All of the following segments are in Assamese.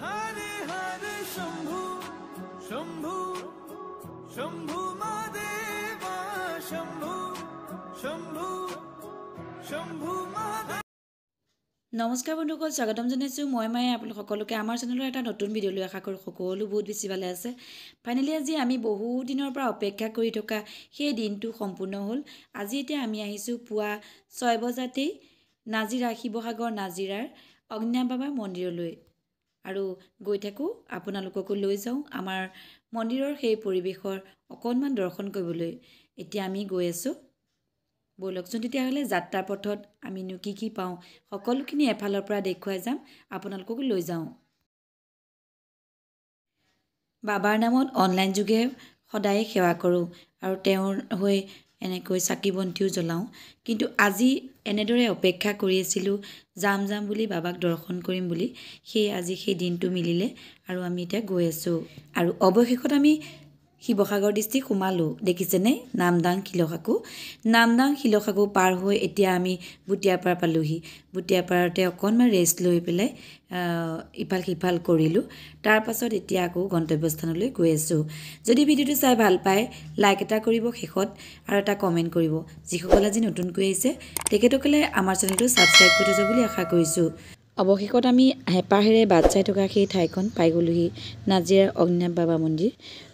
हरे हरे शंभु शंभु शंभु महादेवा शंभु शंभु शंभु महादेव। নমস্কাৰ বন্ধুসকল, স্বাগতম জনাইছোঁ। মই মায়ে আপোনালোক সকলোকে আমাৰ চেনেলৰ এটা নতুন ভিডিঅ'লৈ আশা কৰোঁ সকলো বহুত বেছি ভালে আছে। ফাইনেলি আজি আমি বহু দিনৰ পৰা অপেক্ষা কৰি থকা সেই দিনটো সম্পূৰ্ণ হ'ল। আজি এতিয়া আমি আহিছোঁ পুৱা 6 বজাতেই নাজিৰা, শিৱসাগৰ নাজিৰাৰ অগ্নিনাভ বাবা মন্দিৰলৈ আৰু গৈ থাকোঁ, আপোনালোককো লৈ যাওঁ আমাৰ মন্দিৰৰ সেই পৰিৱেশৰ অকণমান দৰ্শন কৰিবলৈ। এতিয়া আমি গৈ আছোঁ, ব'লকচোন তেতিয়াহ'লে যাত্ৰাৰ পথত আমিনো কি পাওঁ সকলোখিনি এফালৰ পৰা দেখুৱাই যাম, আপোনালোককো লৈ যাওঁ। বাবাৰ নামত অনলাইন যোগে সদায় সেৱা কৰোঁ আৰু তেওঁৰ হৈ এনেকৈ চাকি বন্তিও জ্বলাওঁ। কিন্তু আজি এনেদৰে অপেক্ষা কৰি আছিলোঁ যাম বুলি বাবাক দৰ্শন কৰিম বুলি। আজি সেই দিনটো মিলিলে আৰু আমি এতিয়া গৈ আছোঁ আৰু অৱশেষত আমি শিৱসাগৰ ডিষ্ট্ৰিক্ট সোমালোঁ। দেখিছেনে নামদাং শিলসাকু পাৰ হৈ এতিয়া আমি বুটিয়াপাৰা পালোহি। বুটিয়াপাৰাতে অকণমান ৰেষ্ট লৈ পেলাই ইফাল সিফাল কৰিলোঁ। তাৰ পাছত এতিয়া আকৌ গন্তব্যস্থানলৈ গৈ আছোঁ। যদি ভিডিঅ'টো চাই ভাল পায় লাইক এটা কৰিব শেষত আৰু এটা কমেণ্ট কৰিব। যিসকল আজি নতুনকৈ আহিছে তেখেতসকলে আমাৰ চেনেলটো ছাবস্ক্ৰাইব কৰি থৈছে বুলি আশা কৰিছোঁ। অৱশেষত আমি হেঁপাহেৰে বাট চাই থকা সেই ঠাইখন পাই গ'লোহি, নাজিৰাৰ অগ্নিনাভ বাবা মন্দিৰ।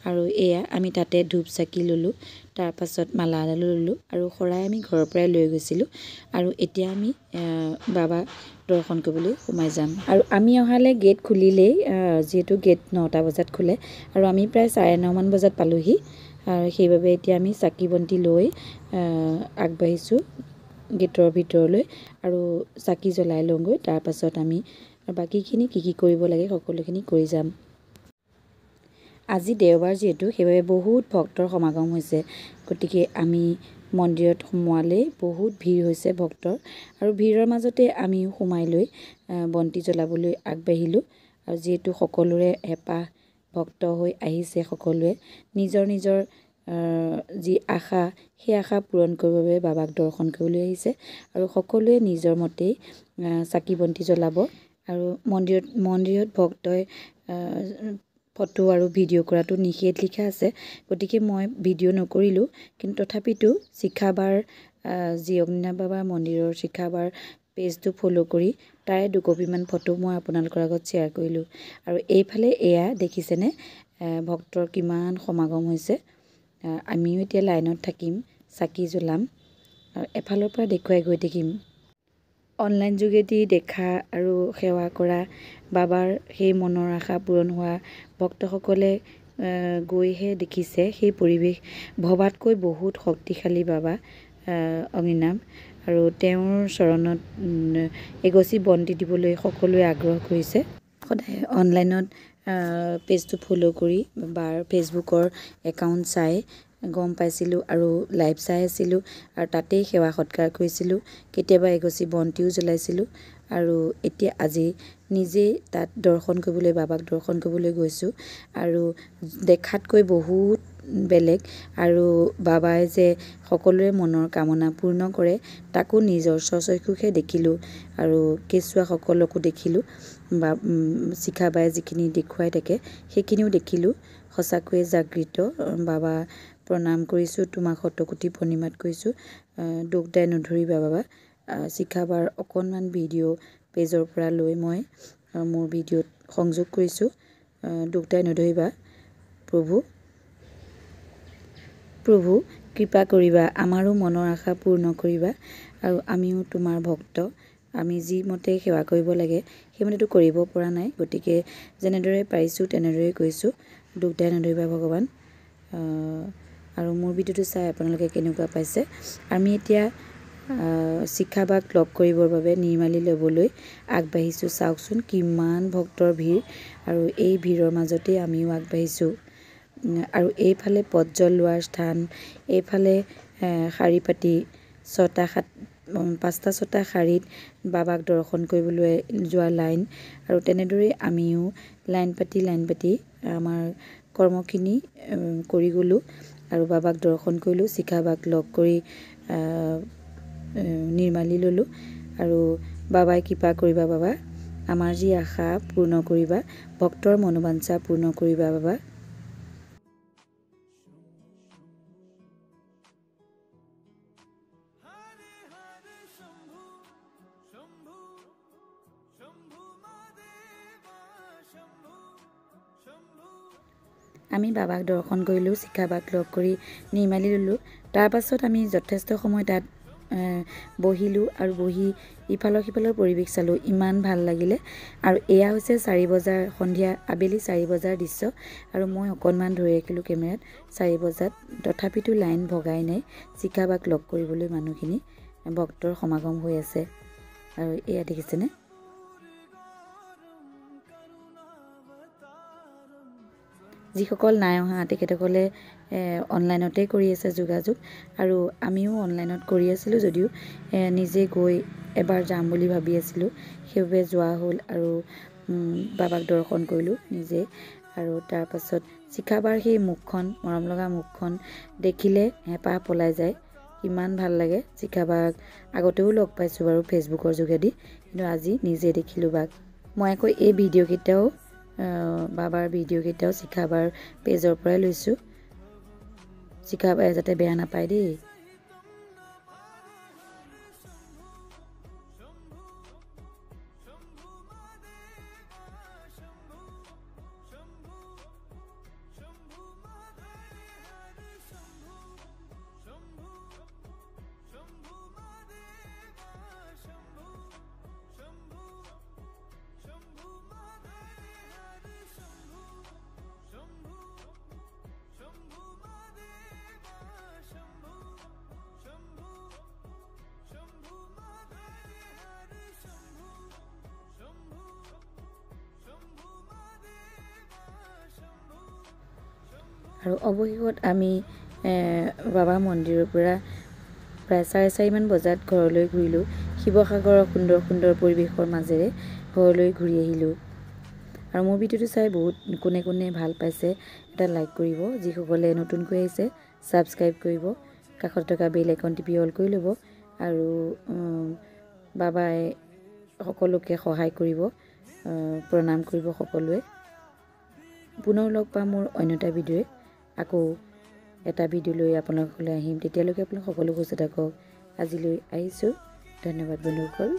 আৰু এয়া আমি তাতে ধূপ চাকি ল'লোঁ, তাৰপাছত মালা এডালো ল'লোঁ আৰু শৰাই আমি ঘৰৰ পৰাই লৈ গৈছিলোঁ। আৰু এতিয়া আমি বাবা দৰ্শন কৰিবলৈ সোমাই যাম। আৰু আমি অহালৈ গেট খুলিলেই, যিহেতু গেট 9টা বজাত খোলে আৰু আমি প্ৰায় 9:30মান বজাত পালোহি। আৰু সেইবাবে এতিয়া আমি চাকি বন্তি লৈ আগবাঢ়িছোঁ গেটৰ ভিতৰলৈ আৰু চাকি জ্বলাই লওঁগৈ। তাৰপাছত আমি বাকীখিনি কি কৰিব লাগে সকলোখিনি কৰি যাম। আজি দেওবাৰ যিহেতু, সেইবাবে বহুত ভক্তৰ সমাগম হৈছে। গতিকে আমি মন্দিৰত সোমোৱালেই বহুত ভিৰ হৈছে ভক্তৰ আৰু ভিৰৰ মাজতে আমিও সোমাই লৈ বন্তি জ্বলাবলৈ আগবাঢ়িলোঁ। আৰু যিহেতু সকলোৰে হেঁপাহ, ভক্ত হৈ আহিছে, সকলোৱে নিজৰ নিজৰ যি আশা সেই আশা পূৰণ কৰিবৰ বাবে বাবাক দৰ্শন কৰিবলৈ আহিছে আৰু সকলোৱে নিজৰ মতেই চাকি বন্তি জ্বলাব। আৰু মন্দিৰত ভক্তই ফটো আৰু ভিডিঅ' কৰাটো নিষেধ লিখা আছে, গতিকে মই ভিডিঅ' নকৰিলোঁ। কিন্তু তথাপিতো শিখাবাৰ যি অগ্নিনাভ বাবা মন্দিৰৰ শিখাবাৰ পেজটো ফ'ল' কৰি তাৰে 2 কপিমান ফটো মই আপোনালোকৰ আগত শ্বেয়াৰ কৰিলোঁ। আৰু এইফালে এয়া দেখিছেনে ভক্তৰ কিমান সমাগম হৈছে। আমিও এতিয়া লাইনত থাকিম, চাকি জ্বলাম আৰু এফালৰ পৰা দেখুৱাই গৈ থাকিম। অনলাইন যোগেদি দেখা আৰু সেৱা কৰা বাবাৰ সেই মনৰ আশা পূৰণ হোৱা ভক্তসকলে গৈহে দেখিছে সেই পৰিৱেশ। ভবাতকৈ বহুত শক্তিশালী বাবা অগ্নিনাভ আৰু তেওঁৰ চৰণত এগছি বন্তি দিবলৈ সকলোৱে আগ্ৰহ কৰিছে। সদায় অনলাইনত পেজটো ফ'ল' কৰি বাৰ ফেচবুকৰ একাউণ্ট চাই গম পাইছিলোঁ আৰু লাইভ চাই আছিলোঁ আৰু তাতেই সেৱা সৎকাৰ কৰিছিলোঁ। কেতিয়াবা এগছি বন্তিও জ্বলাইছিলোঁ আৰু এতিয়া আজি নিজেই তাত দৰ্শন কৰিবলৈ, বাবাক দৰ্শন কৰিবলৈ গৈছোঁ। আৰু দেখাতকৈ বহুত বেলেগ আৰু বাবাই যে সকলোৰে মনৰ কামনা পূৰ্ণ কৰে তাকো নিজৰ স্বচক্ষুষে দেখিলোঁ আৰু কেঁচুৱাসকলকো দেখিলোঁ। বা শিখাবাই যিখিনি দেখুৱাই থাকে সেইখিনিও দেখিলোঁ। সঁচাকৈয়ে জাগৃত বাবা, প্ৰণাম কৰিছোঁ, তোমাক শতকোটি প্ৰণিমাত কৰিছোঁ। দুখ দাই নধৰিবা বাবা। শিখাবাৰ অকণমান ভিডিঅ' পেজৰ পৰা লৈ মই মোৰ ভিডিঅ'ত সংযোগ কৰিছোঁ। দুখ দাই নধৰিবা প্ৰভু কৃপা কৰিবা, আমাৰো মনৰ আশা পূৰ্ণ কৰিবা আৰু আমিও তোমাৰ ভক্ত। আমি যি মতে সেৱা কৰিব লাগে সেইমতেতো কৰিব পৰা নাই, গতিকে যেনেদৰে পাৰিছোঁ তেনেদৰেই কৰিছোঁ। দুখ দাই নধৰিবা ভগৱান। আৰু মোৰ ভিডিঅ'টো চাই আপোনালোকে কেনেকুৱা পাইছে। আমি এতিয়া শিখাবাক লগ কৰিবৰ বাবে নিৰ্মালি ল'বলৈ আগবাঢ়িছোঁ। চাওকচোন কিমান ভক্তৰ ভিৰ আৰু এই ভিৰৰ মাজতেই আমিও আগবাঢ়িছোঁ। আৰু এইফালে পথ জ্বলোৱাৰ স্থান, এইফালে শাৰী পাতি 5টা-6টা শাৰীত বাবাক দৰ্শন কৰিবলৈ যোৱা লাইন আৰু তেনেদৰেই আমিও লাইন পাতি আমাৰ কৰ্মখিনি কৰি গ'লোঁ আৰু বাবাক দৰ্শন কৰিলোঁ। শিখাবাক লগ কৰি নিৰ্মালি ল'লোঁ আৰু বাবাই কৃপা কৰিবা বাবা আমাৰ যি আশা পূৰ্ণ কৰিবা ভক্তৰ মনোবাঞ্ছা পূৰ্ণ কৰিবা বাবা हरे हरे शंभु शंभु शंभु महादेवा शंभु शंभु আমি বাবাক দৰ্শন কৰিলোঁ শিখাবাক লগ কৰি নিৰ্মালি ল'লোঁ তাৰ পাছত আমি যথেষ্ট সময় তাত বহিলোঁ আৰু বহি ইফালৰ সিফালৰ পৰিৱেশ চালোঁ ইমান ভাল লাগিলে আৰু এয়া হৈছে 4 বজাৰ সন্ধিয়া আবেলি 4 বজাৰ দৃশ্য আৰু মই অকণমান ধৰি ৰাখিলোঁ কেমেৰাত 4 বজাত তথাপিতো লাইন ভগাই নাই শিখাবাক লগ কৰিবলৈ মানুহখিনি ভক্তৰ সমাগম হৈ আছে আৰু এয়া দেখিছেনে যিসকল নাই অহা তেখেতসকলে অনলাইনতে কৰি আছে যোগাযোগ আৰু আমিও অনলাইনত কৰি আছিলোঁ যদিও নিজে গৈ এবাৰ যাম বুলি ভাবি আছিলোঁ সেইবাবে যোৱা হ'ল আৰু বাবাক দৰ্শন কৰিলোঁ নিজে আৰু তাৰ পাছত শিখাবাৰ সেই মুখখন মৰম লগা মুখখন দেখিলে হেঁপাহ পলাই যায় ইমান ভাল লাগে শিখাবাক আগতেও লগ পাইছোঁ বাৰু ফেচবুকৰ যোগেদি কিন্তু আজি নিজে দেখিলোঁ বাক মই আকৌ এই ভিডিঅ' কেইটাও বাবাৰ ভিডিঅ' কেইটাও শিখাবাৰ পেজৰ পৰাই লৈছোঁ শিখাবাই যাতে বেয়া নাপায় দেই আৰু অৱশেষত আমি বাবা মন্দিৰৰ পৰা প্ৰায় 4:30 মান বজাত ঘৰলৈ ঘূৰিলোঁ শিৱসাগৰৰ সুন্দৰ সুন্দৰ পৰিৱেশৰ মাজেৰে ঘৰলৈ ঘূৰি আহিলোঁ আৰু মোৰ ভিডিঅ'টো চাই বহুত কোনে কোনে ভাল পাইছে এটা লাইক কৰিব যিসকলে নতুনকৈ আহিছে ছাবস্ক্ৰাইব কৰিব কাষত থকা বেল আইকন টিপি অল কৰি ল'ব আৰু বাবাই সকলোকে সহায় কৰিব প্ৰণাম কৰিব সকলোৱে পুনৰ লগ পাম মোৰ অন্য এটা ভিডিঅ'য়ে আকৌ এটা ভিডিঅ' লৈ আপোনালোকলৈ আহিম তেতিয়ালৈকে আপোনালোক সকলো সুস্থ থাকক আজিলৈ আহিছোঁ ধন্যবাদ বন্ধুসকল